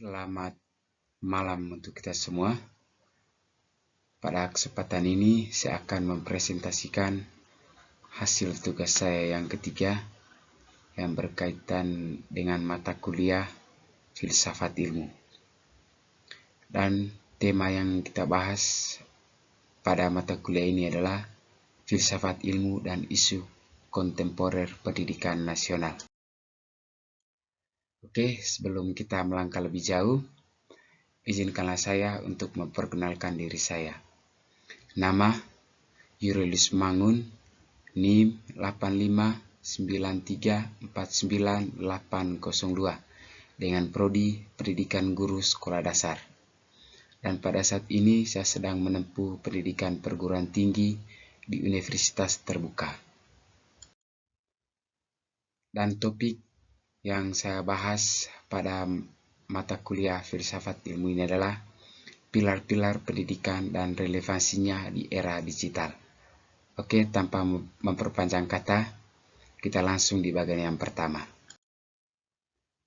Selamat malam untuk kita semua. Pada kesempatan ini saya akan mempresentasikan hasil tugas saya yang ketiga yang berkaitan dengan mata kuliah Filsafat Ilmu. Dan tema yang kita bahas pada mata kuliah ini adalah Filsafat Ilmu dan Isu Kontemporer Pendidikan Nasional. Oke, sebelum kita melangkah lebih jauh, izinkanlah saya untuk memperkenalkan diri saya. Nama Julius Mangun, NIM 859349802 dengan prodi Pendidikan Guru Sekolah Dasar. Dan pada saat ini saya sedang menempuh pendidikan perguruan tinggi di Universitas Terbuka. Dan topik yang saya bahas pada mata kuliah Filsafat Ilmu ini adalah pilar-pilar pendidikan dan relevansinya di era digital. Oke, tanpa memperpanjang kata, kita langsung di bagian yang pertama.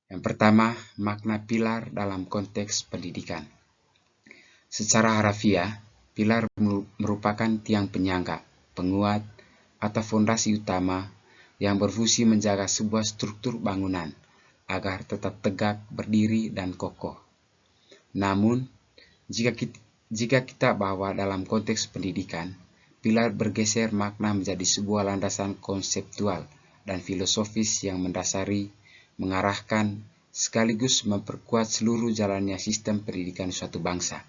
Yang pertama, makna pilar dalam konteks pendidikan. Secara harafiah, pilar merupakan tiang penyangga, penguat, atau fondasi utama yang berfungsi menjaga sebuah struktur bangunan agar tetap tegak, berdiri, dan kokoh. Namun, jika kita bawa dalam konteks pendidikan, pilar bergeser makna menjadi sebuah landasan konseptual dan filosofis yang mendasari, mengarahkan, sekaligus memperkuat seluruh jalannya sistem pendidikan suatu bangsa.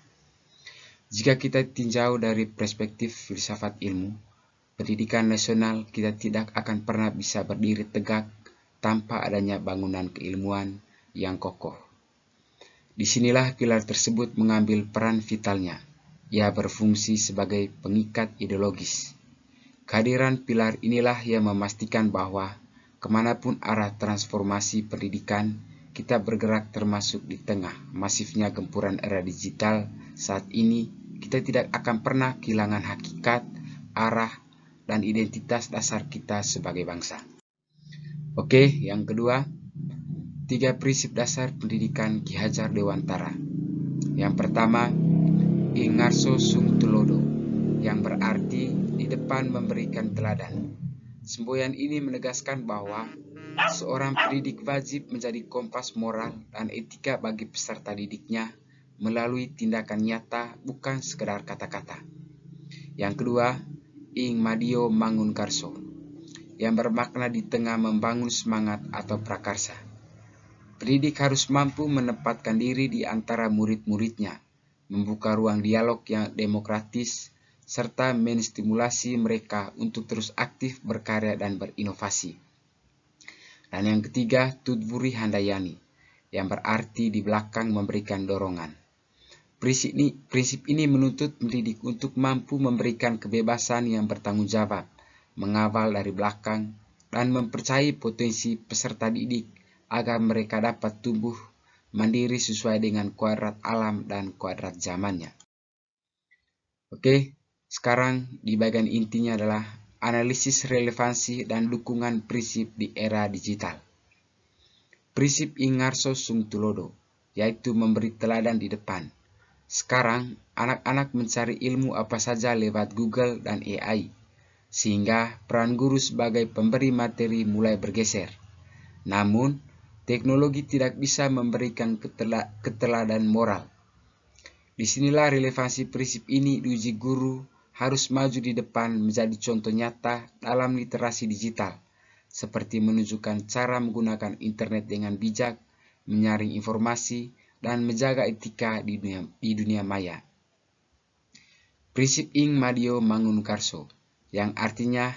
Jika kita tinjau dari perspektif filsafat ilmu, pendidikan nasional kita tidak akan pernah bisa berdiri tegak tanpa adanya bangunan keilmuan yang kokoh. Disinilah pilar tersebut mengambil peran vitalnya. Ia berfungsi sebagai pengikat ideologis. Kehadiran pilar inilah yang memastikan bahwa kemanapun arah transformasi pendidikan, kita bergerak termasuk di tengah masifnya gempuran era digital saat ini, kita tidak akan pernah kehilangan hakikat, arah, dan identitas dasar kita sebagai bangsa. Oke, yang kedua, 3 prinsip dasar pendidikan Ki Hajar Dewantara. Yang pertama, Ingarso sung tulodo, yang berarti di depan memberikan teladan. Semboyan ini menegaskan bahwa seorang pendidik wajib menjadi kompas moral dan etika bagi peserta didiknya melalui tindakan nyata, bukan sekedar kata-kata. Yang kedua, Ing Madio Mangun Karso, yang bermakna di tengah membangun semangat atau prakarsa. Pendidik harus mampu menempatkan diri di antara murid-muridnya, membuka ruang dialog yang demokratis, serta menstimulasi mereka untuk terus aktif berkarya dan berinovasi. Dan yang ketiga, Tudvuri Handayani, yang berarti di belakang memberikan dorongan. Prinsip ini menuntut pendidik untuk mampu memberikan kebebasan yang bertanggung jawab, mengawal dari belakang, dan mempercayai potensi peserta didik agar mereka dapat tumbuh mandiri sesuai dengan kuadrat alam dan kuadrat zamannya. Oke, sekarang di bagian intinya adalah analisis relevansi dan dukungan prinsip di era digital. Prinsip Ingarso sung tulodo, yaitu memberi teladan di depan. Sekarang, anak-anak mencari ilmu apa saja lewat Google dan AI, sehingga peran guru sebagai pemberi materi mulai bergeser. Namun, teknologi tidak bisa memberikan keteladan moral. Disinilah relevansi prinsip ini diuji. Guru harus maju di depan menjadi contoh nyata dalam literasi digital, seperti menunjukkan cara menggunakan internet dengan bijak, menyaring informasi, dan menjaga etika di dunia maya. Prinsip Ing Madio Mangun Karso, yang artinya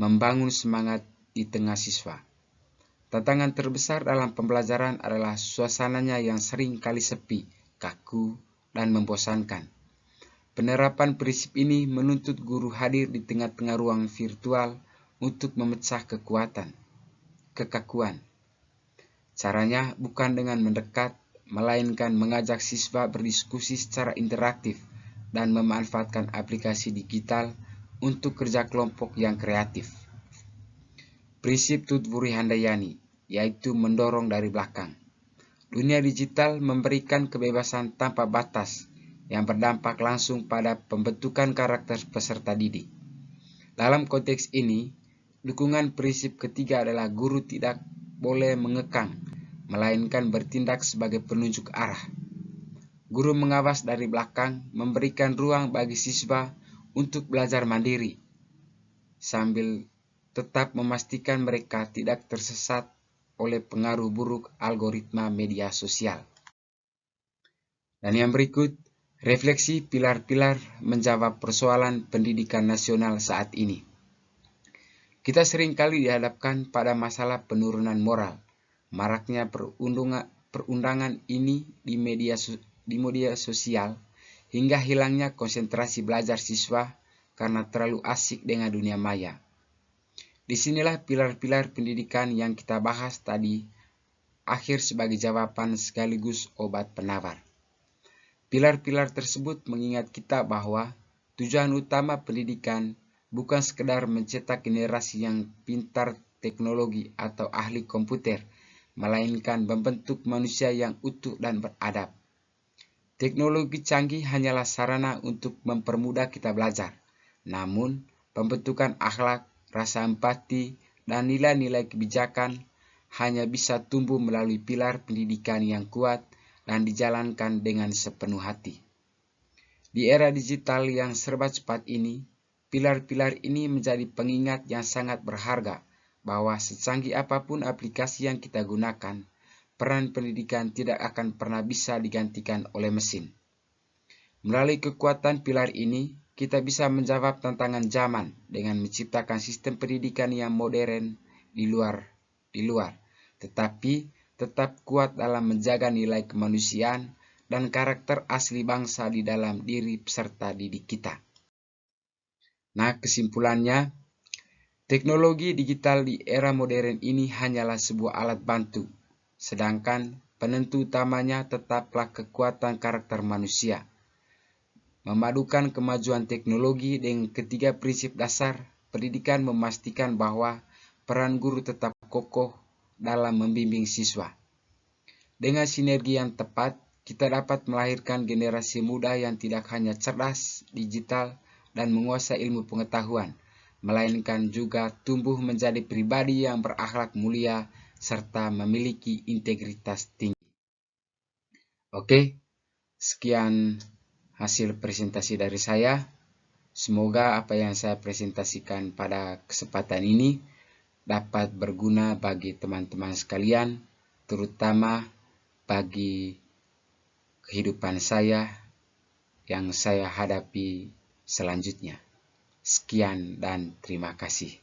membangun semangat di tengah siswa. Tantangan terbesar dalam pembelajaran adalah suasananya yang sering kali sepi, kaku, dan membosankan. Penerapan prinsip ini menuntut guru hadir di tengah-tengah ruang virtual untuk memecah kekakuan. Caranya bukan dengan mendekat, melainkan mengajak siswa berdiskusi secara interaktif dan memanfaatkan aplikasi digital untuk kerja kelompok yang kreatif. Prinsip Tudvuri Handayani, yaitu mendorong dari belakang. Dunia digital memberikan kebebasan tanpa batas yang berdampak langsung pada pembentukan karakter peserta didik. Dalam konteks ini, dukungan prinsip ketiga adalah guru tidak boleh mengekang, melainkan bertindak sebagai penunjuk arah. Guru mengawas dari belakang, memberikan ruang bagi siswa untuk belajar mandiri, sambil tetap memastikan mereka tidak tersesat oleh pengaruh buruk algoritma media sosial. Dan yang berikut, refleksi pilar-pilar menjawab persoalan pendidikan nasional saat ini. Kita seringkali dihadapkan pada masalah penurunan moral, maraknya perundangan ini di media sosial, hingga hilangnya konsentrasi belajar siswa karena terlalu asik dengan dunia maya. Disinilah pilar-pilar pendidikan yang kita bahas tadi akhir sebagai jawaban sekaligus obat penawar. Pilar-pilar tersebut mengingat kita bahwa tujuan utama pendidikan bukan sekedar mencetak generasi yang pintar teknologi atau ahli komputer, melainkan membentuk manusia yang utuh dan beradab. Teknologi canggih hanyalah sarana untuk mempermudah kita belajar, namun pembentukan akhlak, rasa empati, dan nilai-nilai kebijakan hanya bisa tumbuh melalui pilar pendidikan yang kuat dan dijalankan dengan sepenuh hati. Di era digital yang serba cepat ini, pilar-pilar ini menjadi pengingat yang sangat berharga bahwa secanggih apapun aplikasi yang kita gunakan, peran pendidikan tidak akan pernah bisa digantikan oleh mesin. Melalui kekuatan pilar ini, kita bisa menjawab tantangan zaman dengan menciptakan sistem pendidikan yang modern di luar, tetapi tetap kuat dalam menjaga nilai kemanusiaan dan karakter asli bangsa di dalam diri peserta didik kita. Nah, kesimpulannya, teknologi digital di era modern ini hanyalah sebuah alat bantu, sedangkan penentu utamanya tetaplah kekuatan karakter manusia. Memadukan kemajuan teknologi dengan ketiga prinsip dasar pendidikan memastikan bahwa peran guru tetap kokoh dalam membimbing siswa. Dengan sinergi yang tepat, kita dapat melahirkan generasi muda yang tidak hanya cerdas, digital, dan menguasai ilmu pengetahuan, melainkan juga tumbuh menjadi pribadi yang berakhlak mulia serta memiliki integritas tinggi. Oke, sekian hasil presentasi dari saya. Semoga apa yang saya presentasikan pada kesempatan ini dapat berguna bagi teman-teman sekalian, terutama bagi kehidupan saya yang saya hadapi selanjutnya. Sekian dan terima kasih.